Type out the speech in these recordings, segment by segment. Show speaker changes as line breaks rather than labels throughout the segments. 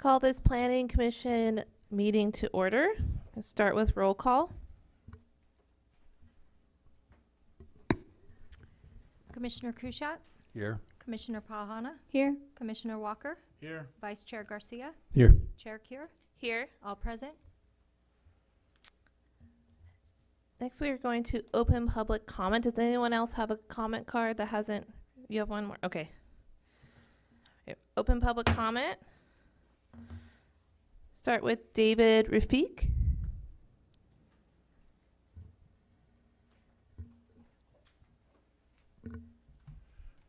Call this planning commission meeting to order. Let's start with roll call.
Commissioner Kushat,
Here.
Commissioner Pahana,
Here.
Commissioner Walker,
Here.
Vice Chair Garcia,
Here.
Chair Cure,
Here.
all present.
Next, we are going to open public comment. Does anyone else have a comment card that hasn't? You have one more? Okay. Okay, open public comment. Start with David Rafiq.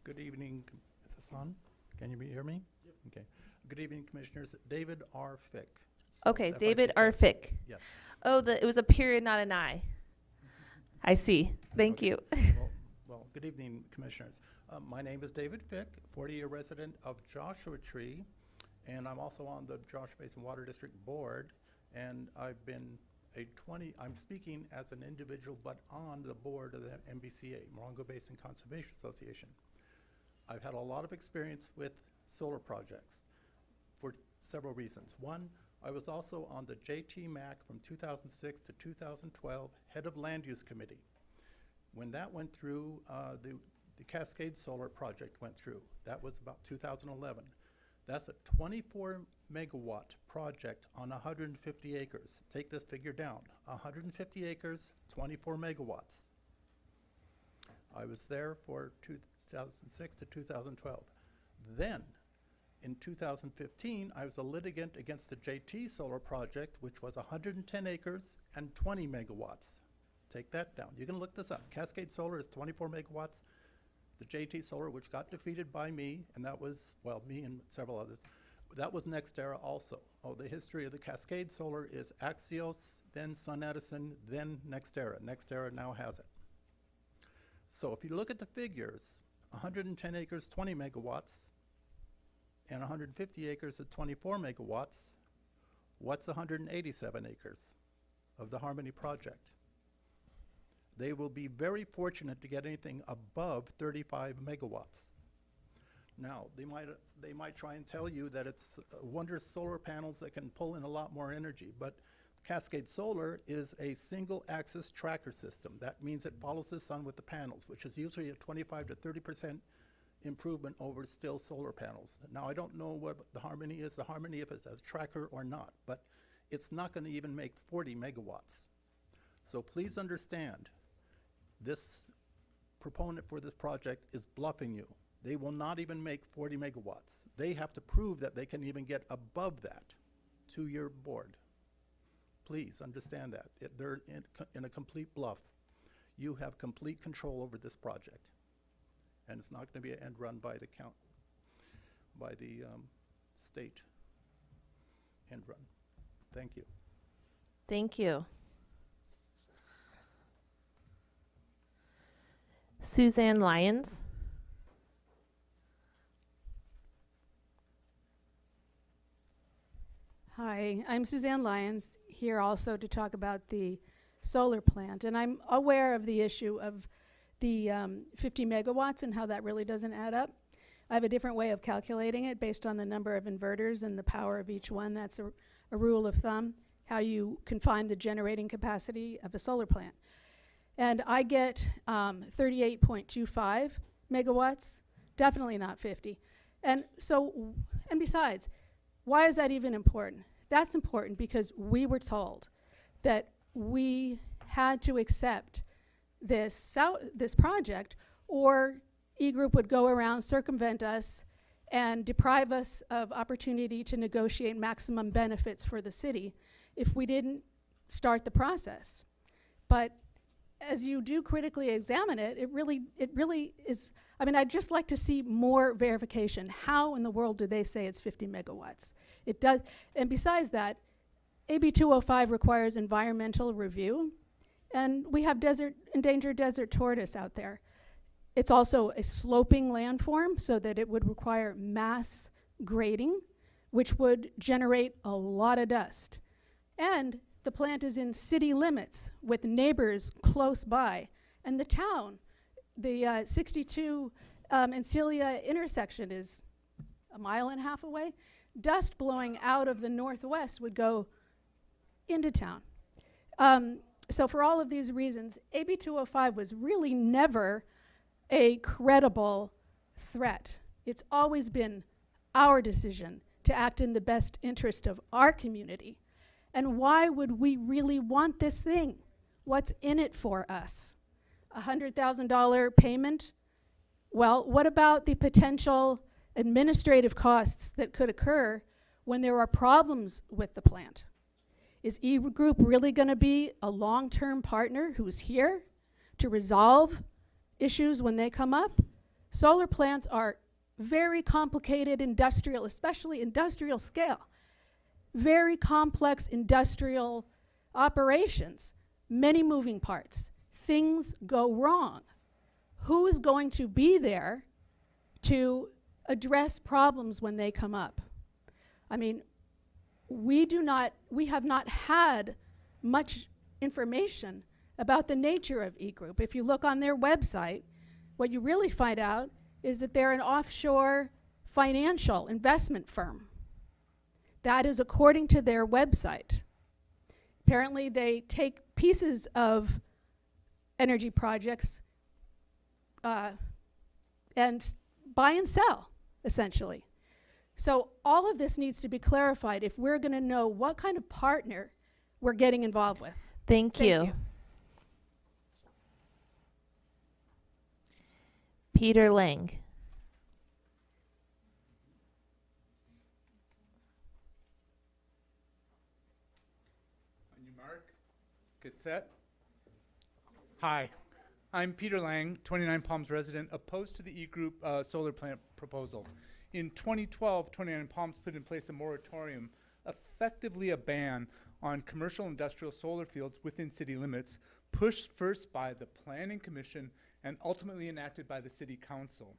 Good evening. Is this on? Can you hear me? Yep. Okay. Good evening, Commissioners. David R. Fick.
Okay,
F-I-C-K.
David Rafiq.
Yes.
Oh, it was a period, not an I. I see. Thank
Okay.
you.
Well, good evening, Commissioners. My name is David Fick, 40-year resident of Joshua Tree, and I'm also on the Josh Basin Water District Board, and I'm speaking as an individual, but on the board of the MBCA, Morongo Basin Conservation Association. I've had a lot of experience with solar projects for several reasons. One, I was also on the JT-MAC from 2006 to 2012, head of Land Use Committee. When that went through, the Cascade Solar project went through. That was about 2011. That's a 24 megawatt project on 150 acres. Take this figure down, 150 acres, 24 megawatts. I was there for 2006 to 2012. Then, in 2015, I was a litigant against the JT Solar project, which was 110 acres and 20 megawatts. Take that down. You can look this up. Cascade Solar is 24 megawatts. The JT Solar, which got defeated by me, and that was, well, me and several others, that was NextEra also. Oh, the history of the Cascade Solar is Axios, then Sun Edison, then NextEra. NextEra now has it. So if you look at the figures, 110 acres, 20 megawatts, and 150 acres at 24 megawatts, what's 187 acres of the Harmony project? They will be very fortunate to get anything above 35 megawatts. Now, they might try and tell you that it's wondrous solar panels that can pull in a lot more energy, but Cascade Solar is a single axis tracker system. That means it follows the sun with the panels, which is usually a 25 to 30% improvement over still solar panels. Now, I don't know what the Harmony is, if it's a tracker or not, but it's not going to even make 40 megawatts. So please understand, this proponent for this project is bluffing you. They will not even make 40 megawatts. They have to prove that they can even get above that to your board. Please understand that. They're in a complete bluff. You have complete control over this project. And it's not going to be an end run by the state end run. Thank you.
Thank you. Suzanne Lyons.
Hi, I'm Suzanne Lyons, here also to talk about the solar plant. And I'm aware of the issue of the 50 megawatts and how that really doesn't add up. I have a different way of calculating it based on the number of inverters and the power of each one. That's a rule of thumb, how you can find the generating capacity of a solar plant. And I get 38.25 megawatts, definitely not 50. And besides, why is that even important? That's important because we were told that we had to accept this project, or E-Group would go around, circumvent us, and deprive us of opportunity to negotiate maximum benefits for the city if we didn't start the process. But as you do critically examine it, it really is, I mean, I'd just like to see more verification. How in the world do they say it's 50 megawatts? It does, and besides that, AB 205 requires environmental review, and we have endangered desert tortoise out there. It's also a sloping landform, so that it would require mass grading, which would generate a lot of dust. And the plant is in city limits with neighbors close by. And the town, the 62 and Celia intersection is a mile and a half away. dust blowing out of the northwest would go into town. So for all of these reasons, AB 205 was really never a credible threat. It's always been our decision to act in the best interest of our community. And why would we really want this thing? What's in it for us? A $100,000 payment? Well, what about the potential administrative costs that could occur when there are problems with the plant? Is E-Group really going to be a long-term partner who's here to resolve issues when they come up? Solar plants are very complicated industrial, especially industrial scale. Very complex industrial operations, many moving parts. Things go wrong. Who is going to be there to address problems when they come up? I mean, we have not had much information about the nature of E-Group. If you look on their website, what you really find out is that they're an offshore financial investment firm. That is according to their website. Apparently they take pieces of energy projects and buy and sell, essentially. So all of this needs to be clarified if we're going to know what kind of partner we're getting involved with.
Thank you. Peter Lang.
On your mark, get set. Hi, I'm Peter Lang, 29 Palms resident, opposed to the E-Group solar plant proposal. In 2012, 29 Palms put in place a moratorium, effectively a ban on commercial industrial solar fields within city limits, pushed first by the Planning Commission and ultimately enacted by the City Council,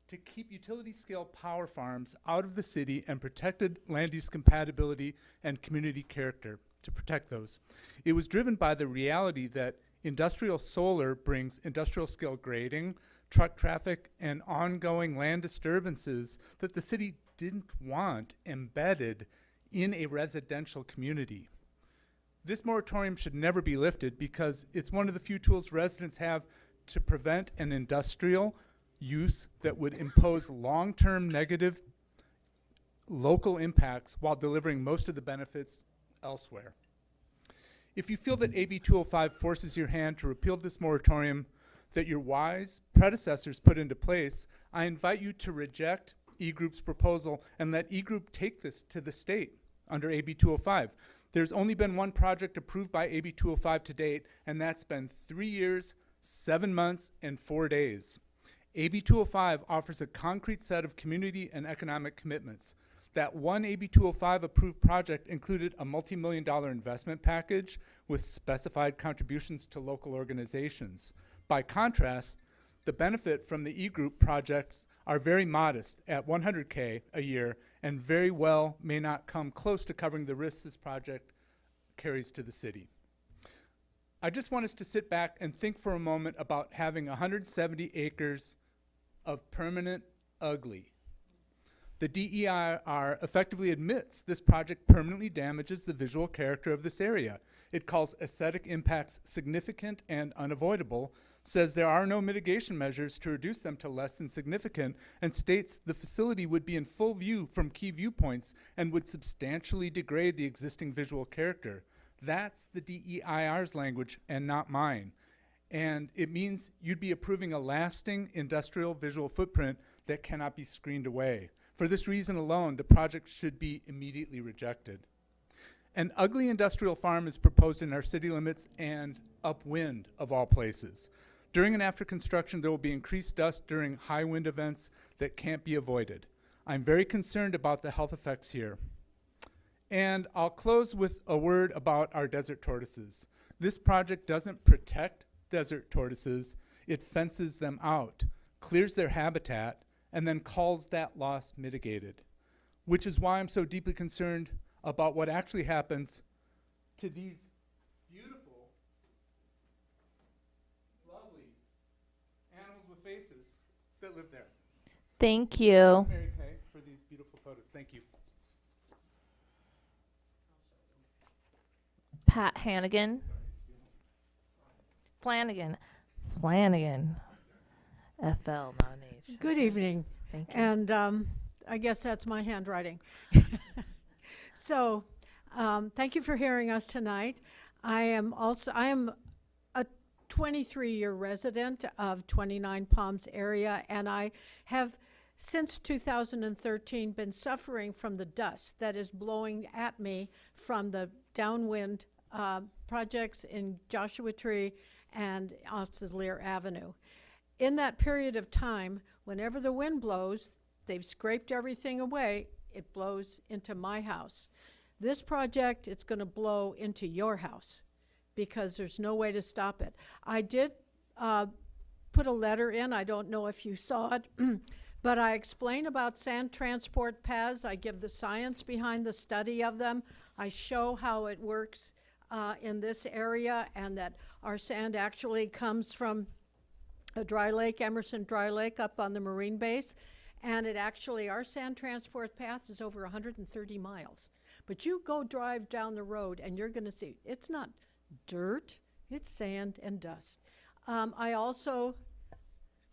to keep utility-scale power farms out of the city and protected land use compatibility and community character, to protect those. It was driven by the reality that industrial solar brings industrial-scale grading, truck traffic, and ongoing land disturbances that the city didn't want embedded in a residential community. This moratorium should never be lifted because it's one of the few tools residents have to prevent an industrial use that would impose long-term negative local impacts while delivering most of the benefits elsewhere. If you feel that AB 205 forces your hand to repeal this moratorium that your wise predecessors put into place, I invite you to reject E-Group's proposal and let E-Group take this to the state under AB 205. There's only been one project approved by AB 205 to date, and that's been 3 years, 7 months, and 4 days. AB 205 offers a concrete set of community and economic commitments. That one AB 205 approved project included a multi-million-dollar investment package with specified contributions to local organizations. By contrast, the benefit from the E-Group projects are very modest at $100K a year and very well may not come close to covering the risks this project carries to the city. I just want us to sit back and think for a moment about having 170 acres of permanent ugly. The DEIR effectively admits this project permanently damages the visual character of this area. It calls aesthetic impacts significant and unavoidable, says there are no mitigation measures to reduce them to less than significant, and states the facility would be in full view from key viewpoints and would substantially degrade the existing visual character. That's the DEIR's language and not mine. And it means you'd be approving a lasting industrial visual footprint that cannot be screened away. For this reason alone, the project should be immediately rejected. An ugly industrial farm is proposed in our city limits and upwind of all places. During and after construction, there will be increased dust during high wind events that can't be avoided. I'm very concerned about the health effects here. And I'll close with a word about our desert tortoises. This project doesn't protect desert tortoises, it fences them out, clears their habitat, and then calls that loss mitigated, which is why I'm so deeply concerned about what actually happens to these beautiful, lovely animals with faces that live there.
Thank you.
Mary Kay for these beautiful photos. Thank you.
Pat Hannigan. Flanagan. FL, not an H.
Good evening,
Thank you.
and I guess that's my handwriting. So, thank you for hearing us tonight. I am a 23-year resident of 29 Palms area, and I have since 2013 been suffering from the dust that is blowing at me from the downwind projects in Joshua Tree and Oslear Avenue. In that period of time, whenever the wind blows, they've scraped everything away, it blows into my house. This project, it's going to blow into your house because there's no way to stop it. I did put a letter in, I don't know if you saw it, but I explain about sand transport paths. I give the science behind the study of them. I show how it works in this area, and that our sand actually comes from a dry lake, Emerson Dry Lake, up on the Marine base. And it actually, our sand transport path is over 130 miles. But you go drive down the road and you're gonna see, it's not dirt, it's sand and dust. I also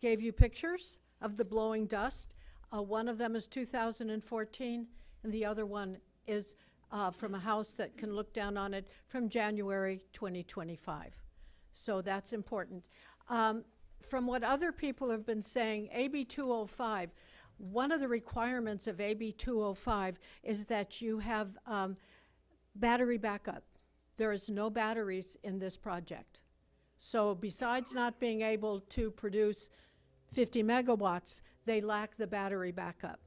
gave you pictures of the blowing dust. One of them is 2014, and the other one is from a house that can look down on it from January 2025. So that's important. From what other people have been saying, AB 205, one of the requirements of AB 205 is that you have battery backup. There is no batteries in this project. So besides not being able to produce 50 megawatts, they lack the battery backup.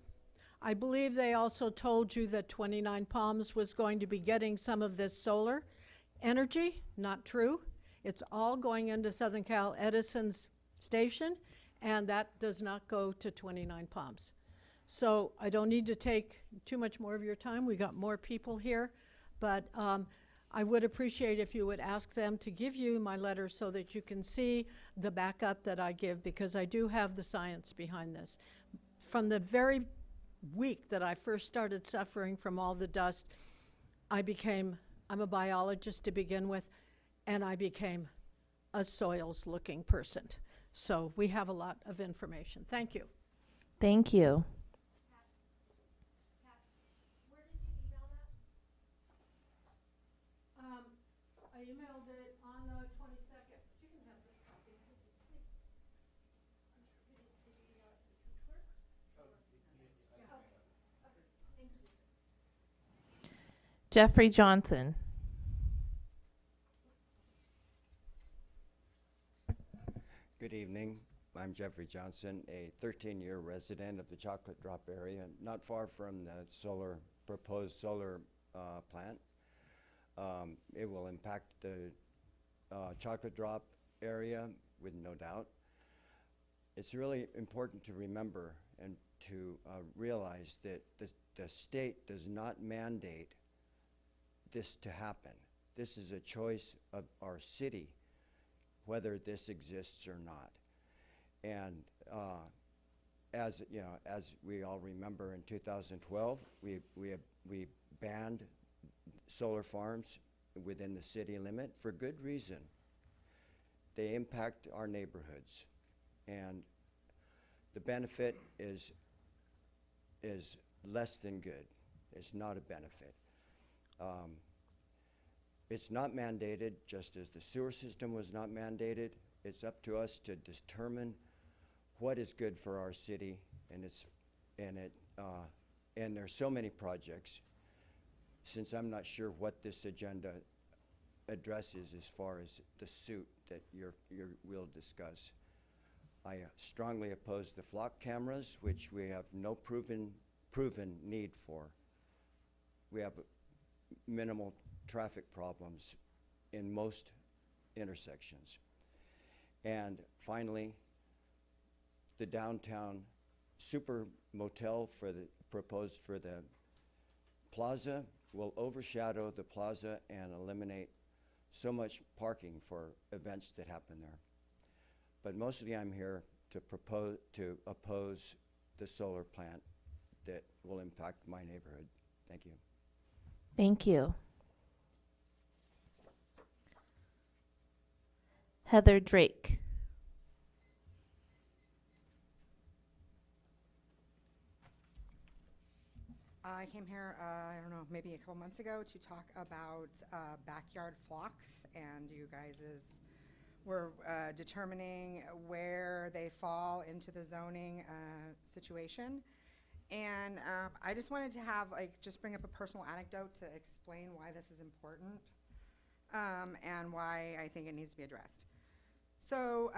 I believe they also told you that 29 Palms was going to be getting some of this solar energy. Not true. It's all going into Southern Cal Edison's station, and that does not go to 29 Palms. So I don't need to take too much more of your time. We got more people here, but I would appreciate if you would ask them to give you my letter so that you can see the backup that I give, because I do have the science behind this. From the very week that I first started suffering from all the dust, I'm a biologist to begin with, and I became a soils looking person. So we have a lot of information. Thank you.
Thank you.
Where did you email that? I emailed it on the 22nd. You can have this copy. Please.
Jeffrey Johnson.
Good evening. I'm Jeffrey Johnson, a 13-year resident of the Chocolate Drop area, not far from the proposed solar plant. It will impact the Chocolate Drop area with no doubt. It's really important to remember and to realize that the state does not mandate this to happen. This is a choice of our city, whether this exists or not. And as you know, as we all remember, in 2012, we banned solar farms within the city limit for good reason. They impact our neighborhoods, and the benefit is less than good. It's not a benefit. It's not mandated, just as the sewer system was not mandated. It's up to us to determine what is good for our city, and there's so many projects. Since I'm not sure what this agenda addresses as far as the suit that we'll discuss, I strongly oppose the flock cameras, which we have no proven need for. We have minimal traffic problems in most intersections. And finally, the downtown super motel proposed for the plaza will overshadow the plaza and eliminate so much parking for events that happen there. But mostly I'm here to oppose the solar plant that will impact my neighborhood. Thank you.
Thank you. Heather Drake.
I came here, I don't know, maybe a couple months ago to talk about backyard flocks, and you guys were determining where they fall into the zoning situation. And I just wanted to have, just bring up a personal anecdote to explain why this is important and why I think it needs to be addressed. So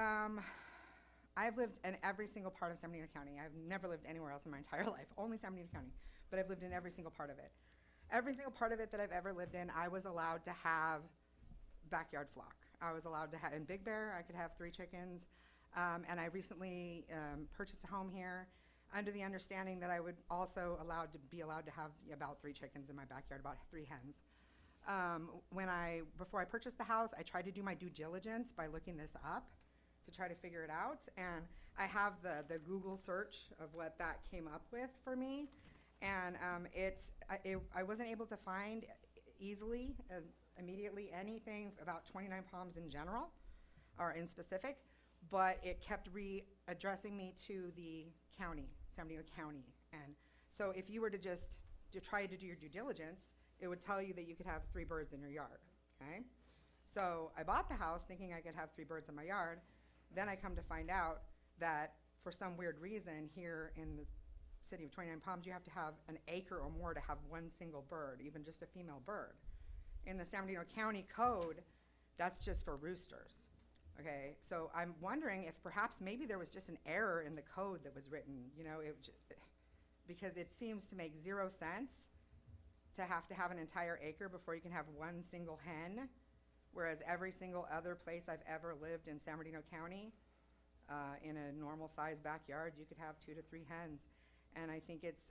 I've lived in every single part of San Bernardino County. I've never lived anywhere else in my entire life, only San Bernardino County. But I've lived in every single part of it. Every single part of it that I've ever lived in, I was allowed to have backyard flock. I was allowed to have, in Big Bear, I could have 3 chickens. And I recently purchased a home here under the understanding that I would also be allowed to have about 3 chickens in my backyard, about 3 hens. Before I purchased the house, I tried to do my due diligence by looking this up to try to figure it out. And I have the Google search of what that came up with for me. And I wasn't able to find easily, immediately, anything about 29 Palms in general, or in specific, but it kept addressing me to the county, San Bernardino County. And so if you were to just try to do your due diligence, it would tell you that you could have 3 birds in your yard, okay? So I bought the house thinking I could have 3 birds in my yard. Then I come to find out that for some weird reason here in the city of 29 Palms, you have to have an acre or more to have 1 single bird, even just a female bird. In the San Bernardino County code, that's just for roosters. Okay, so I'm wondering if perhaps maybe there was just an error in the code that was written, you know, because it seems to make 0 sense to have an entire acre before you can have 1 single hen, whereas every single other place I've ever lived in San Bernardino County, in a normal sized backyard, you could have 2 to 3 hens. And I think it's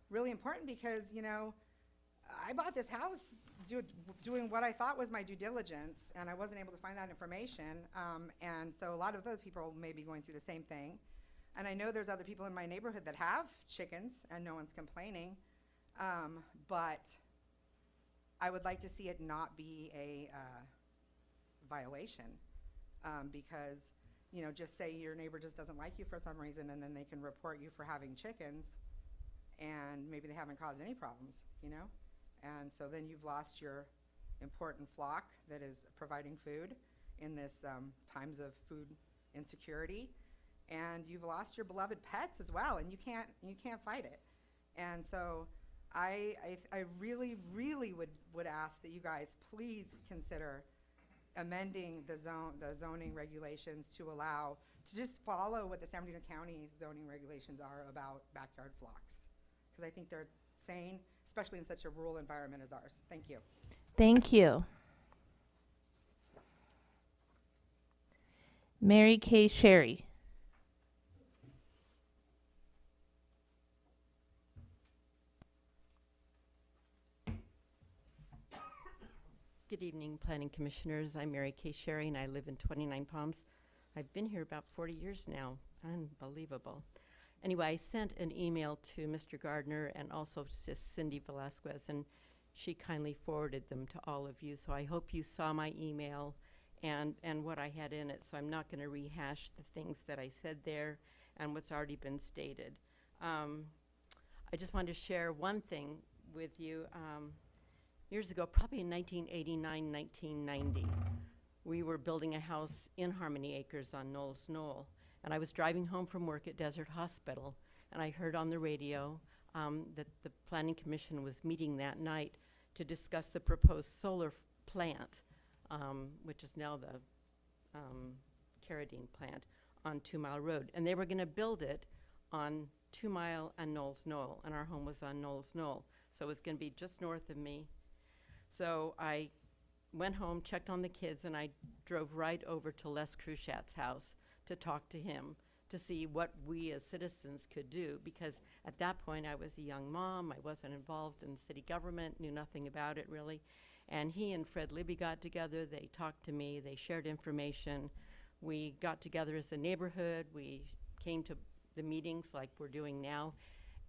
really important because, you know, I bought this house doing what I thought was my due diligence, and I wasn't able to find that information. And so a lot of those people may be going through the same thing. And I know there's other people in my neighborhood that have chickens, and no one's complaining. But I would like to see it not be a violation because, you know, just say your neighbor just doesn't like you for some reason, and then they can report you for having chickens, and maybe they haven't caused any problems, you know? And so then you've lost your important flock that is providing food in this times of food insecurity, and you've lost your beloved pets as well, and you can't fight it. And so I really, really would ask that you guys please consider amending the zoning regulations to just follow what the San Bernardino County zoning regulations are about backyard flocks, because I think they're sane, especially in such a rural environment as ours. Thank you.
Thank you. Mary Kay Sherry.
Good evening, Planning Commissioners. I'm Mary Kay Sherry, and I live in 29 Palms. I've been here about 40 years now. Unbelievable. Anyway, I sent an email to Mr. Gardner and also to Cindy Velasquez, and she kindly forwarded them to all of you. So I hope you saw my email and what I had in it. So I'm not going to rehash the things that I said there and what's already been stated. I just wanted to share one thing with you. Years ago, probably in 1989, 1990, we were building a house in Harmony Acres on Knowles Knoll. And I was driving home from work at Desert Hospital, and I heard on the radio that the Planning Commission was meeting that night to discuss the proposed solar plant, which is now the Carradine plant, on 2 Mile Road. And they were going to build it on 2 Mile and Knowles Knoll, and our home was on Knowles Knoll. So it was going to be just north of me. So I went home, checked on the kids, and I drove right over to Les Cruchat's house to talk to him to see what we as citizens could do, because at that point I was a young mom, I wasn't involved in city government, knew nothing about it really. And he and Fred Libby got together, they talked to me, they shared information. We got together as a neighborhood, we came to the meetings like we're doing now,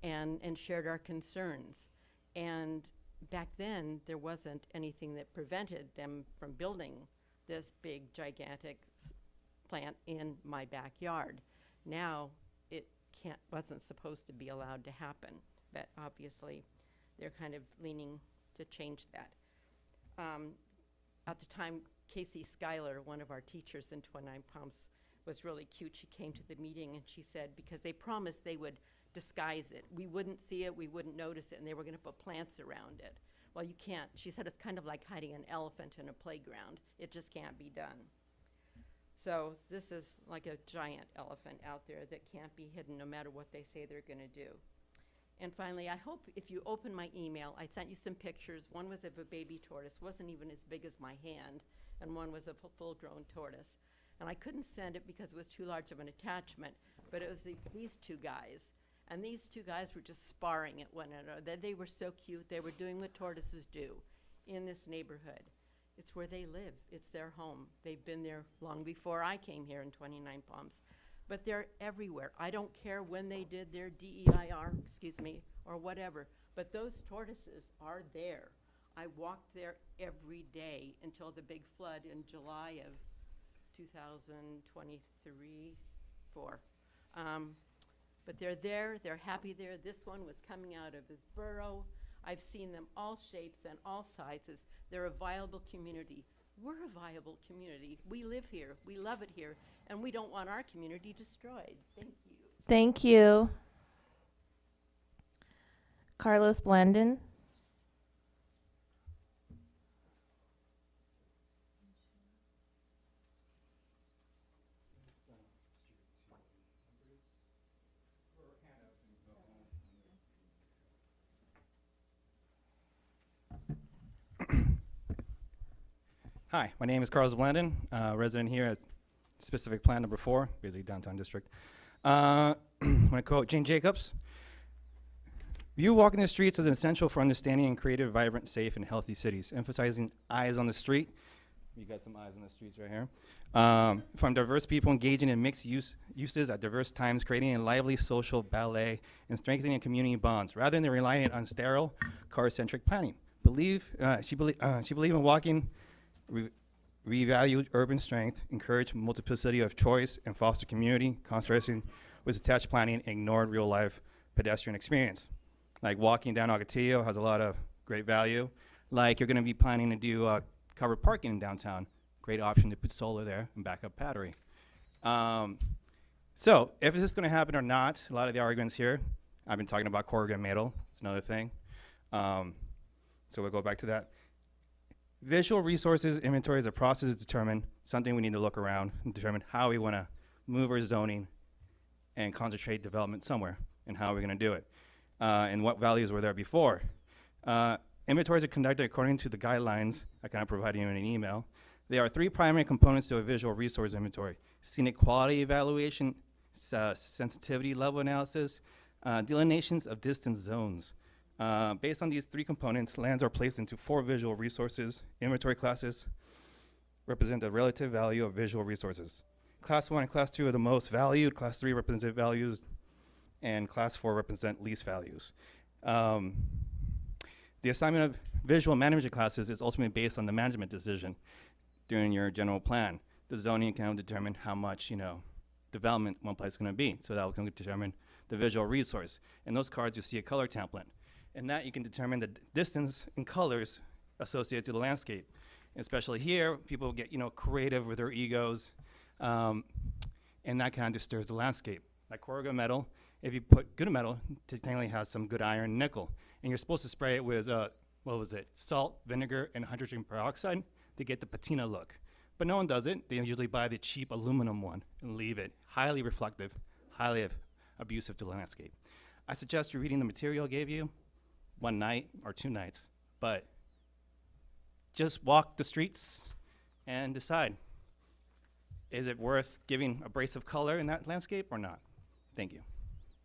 and shared our concerns. And back then, there wasn't anything that prevented them from building this big gigantic plant in my backyard. Now it wasn't supposed to be allowed to happen, but obviously they're kind of leaning to change that. At the time, Casey Schuyler, one of our teachers in 29 Palms, was really cute. She came to the meeting and she said, because they promised they would disguise it. We wouldn't see it, we wouldn't notice it, and they were gonna put plants around it. Well, you can't. She said it's kind of like hiding an elephant in a playground. It just can't be done. So this is like a giant elephant out there that can't be hidden no matter what they say they're gonna do. And finally, I hope if you open my email, I sent you some pictures. One was of a baby tortoise, wasn't even as big as my hand, and one was of a full-grown tortoise. And I couldn't send it because it was too large of an attachment, but it was these two guys. And these two guys were just sparring at one another. They were so cute. They were doing what tortoises do in this neighborhood. It's where they live. It's their home. They've been there long before I came here in 29 Palms. But they're everywhere. I don't care when they did their DEIR, or whatever, but those tortoises are there. I walked there every day until the big flood in July of 2023, 4. But they're there, they're happy there. This one was coming out of his burrow. I've seen them all shapes and all sizes. They're a viable community. We're a viable community. We live here, we love it here, and we don't want our community destroyed. Thank you.
Thank you. Carlos Blandon.
Hi, my name is Carlos Blandon, resident here at specific plan number 4, basically downtown district. I'm going to quote Jane Jacobs. View walking the streets as an essential for understanding and creative, vibrant, safe, and healthy cities, emphasizing eyes on the street. You got some eyes on the streets right here. From diverse people engaging in mixed uses at diverse times, creating a lively social ballet and strengthening community bonds, rather than relying on sterile, car-centric planning. She believed in walking, revalued urban strength, encouraged multiplicity of choice, and foster community, contrasting with attached planning, ignored real-life pedestrian experience. Like walking down Ocotillo has a lot of great value. Like you're gonna be planning to do covered parking in downtown. Great option to put solar there and backup battery. So if is this gonna happen or not, a lot of the arguments here, I've been talking about corrugated metal, it's another thing. So we'll go back to that. Visual resources inventory is a process to determine something we need to look around and determine how we wanna move our zoning and concentrate development somewhere and how we're gonna do it. And what values were there before. Inventories are conducted according to the guidelines I kind of provided you in an email. There are 3 primary components to a visual resource inventory: scenic quality evaluation, sensitivity level analysis, delineations of distance zones. Based on these 3 components, lands are placed into 4 visual resources. Inventory classes represent the relative value of visual resources. Class 1 and Class 2 are the most valued. Class 3 represent values, and Class 4 represent least values. The assignment of visual management classes is ultimately based on the management decision during your general plan. The zoning can determine how much, development one place is gonna be. So that will determine the visual resource. In those cards, you see a color template. In that, you can determine the distance and colors associated to the landscape. Especially here, people get, creative with their egos, and that kind of disturbs the landscape. Like corrugated metal, if you put good metal, it technically has some good iron and nickel. And you're supposed to spray it with, salt, vinegar, and hydrogen peroxide to get the patina look. But no one does it. They usually buy the cheap aluminum one and leave it. Highly reflective, highly abusive to the landscape. I suggest you reading the material I gave you 1 night or 2 nights, but just walk the streets and decide, is it worth giving abrasive color in that landscape or not? Thank you.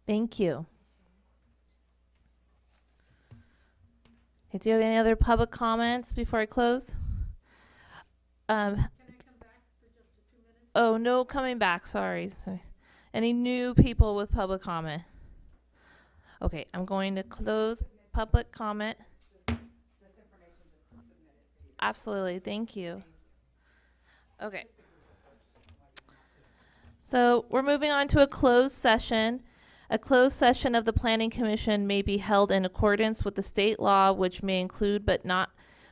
Thank you. Okay, do you have any other public comments before I close? Can I come back for just 2 minutes? Oh, no coming back, sorry. Any new people with public comment? Okay, I'm going to close public comment. Absolutely, thank you. Okay. So we're moving on to a closed session. A closed session of the Planning Commission may be held in accordance with the state law, which may include but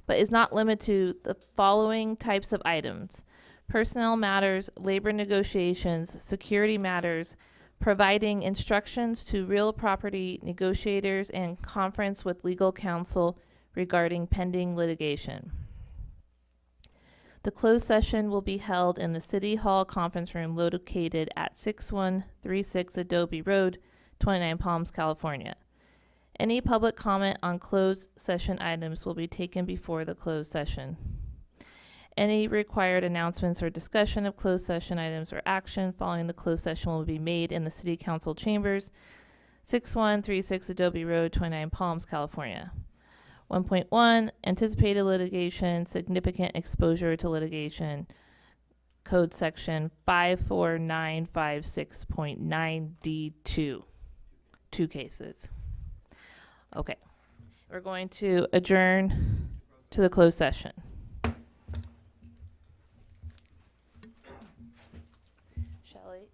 is not limited to the following types of items: personnel matters, labor negotiations, security matters, providing instructions to real property negotiators, and conference with legal counsel regarding pending litigation. The closed session will be held in the City Hall Conference Room located at 6136 Adobe Road, 29 Palms, California. Any public comment on closed session items will be taken before the closed session. Any required announcements or discussion of closed session items or action following the closed session will be made in the City Council chambers, 6136 Adobe Road, 29 Palms, California. 1.1, anticipated litigation, significant exposure to litigation, code section 54956.9D2. 2 cases. Okay. We're going to adjourn to the closed session. Shelley?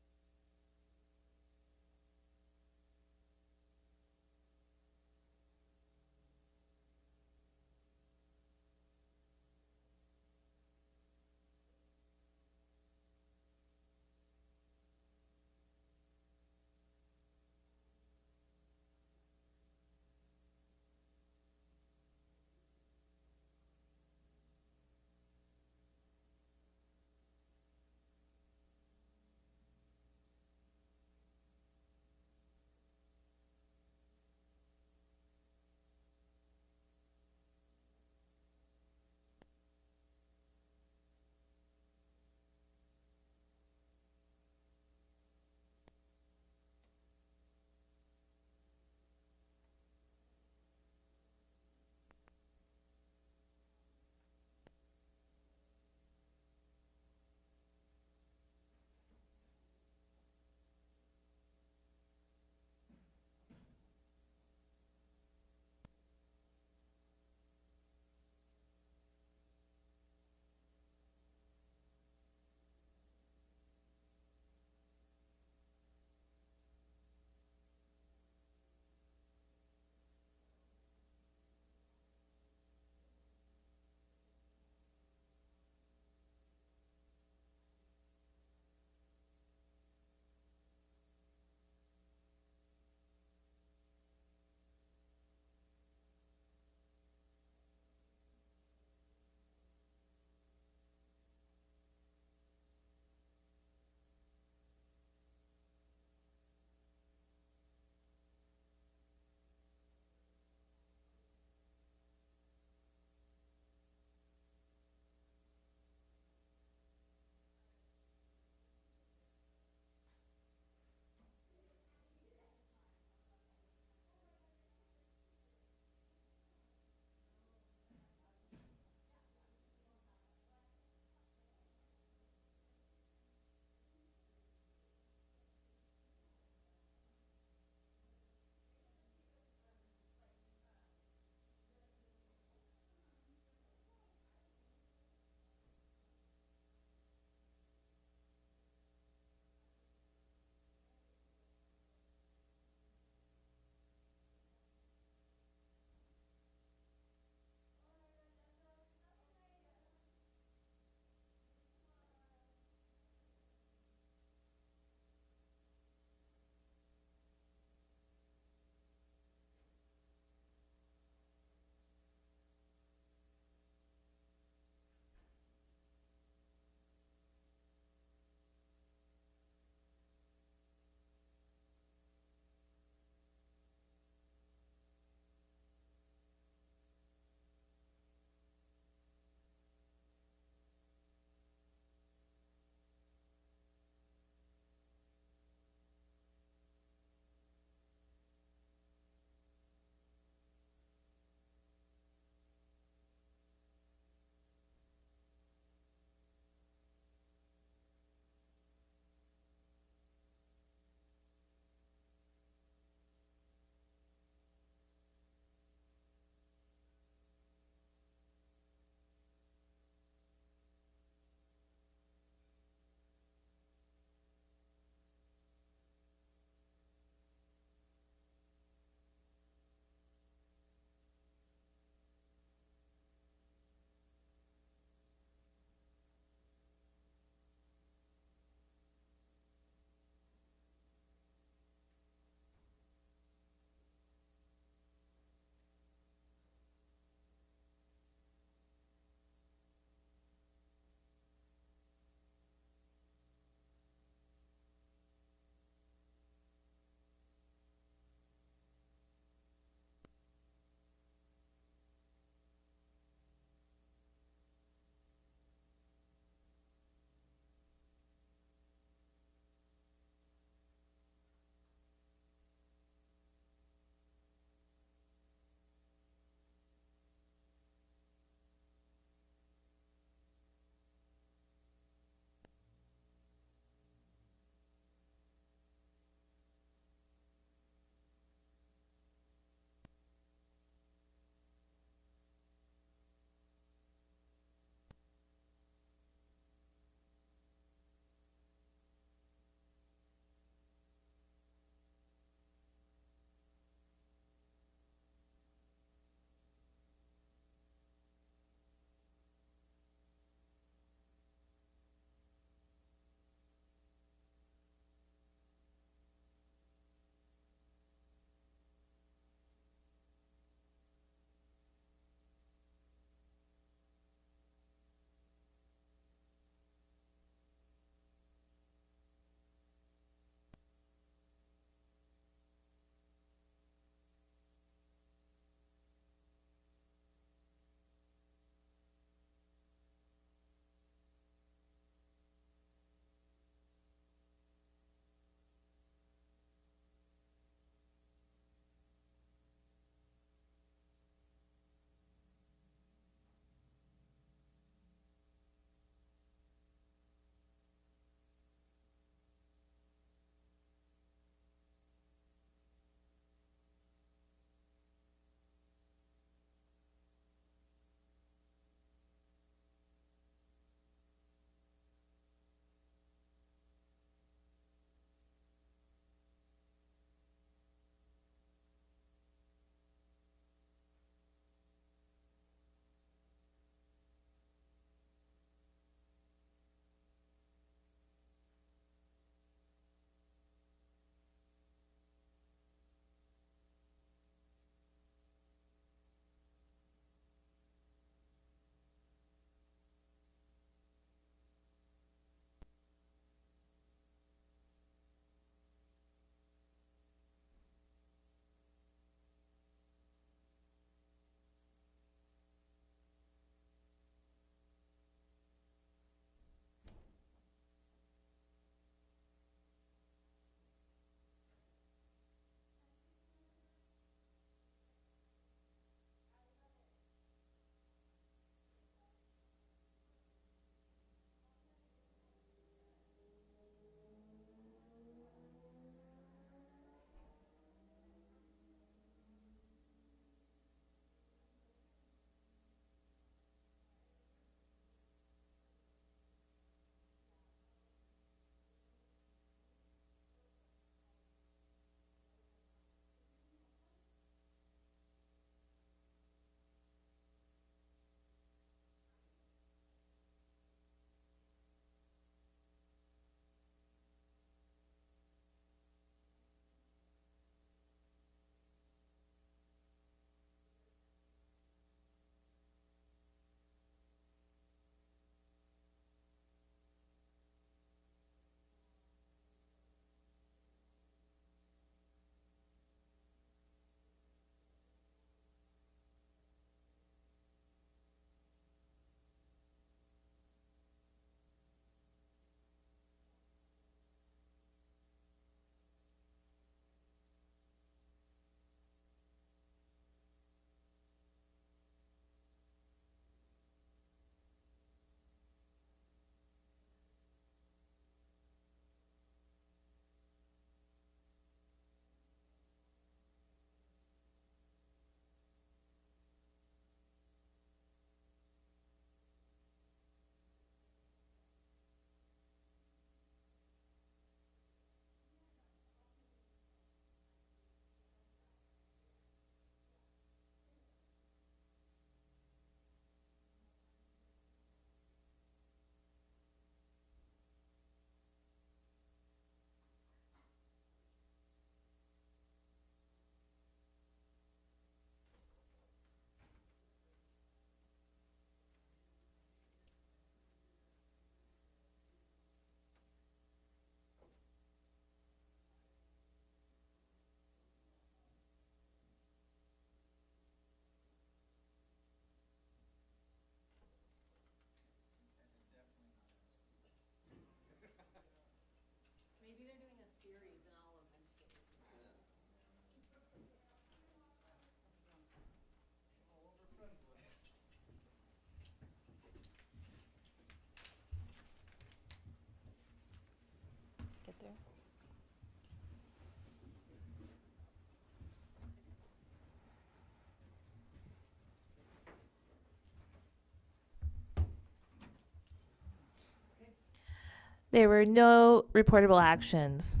There were no reportable actions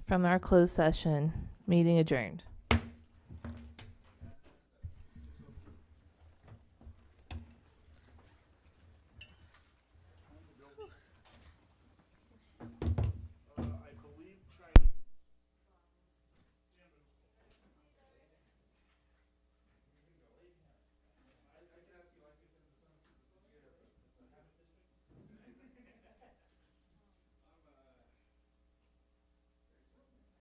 from our closed session. Meeting adjourned.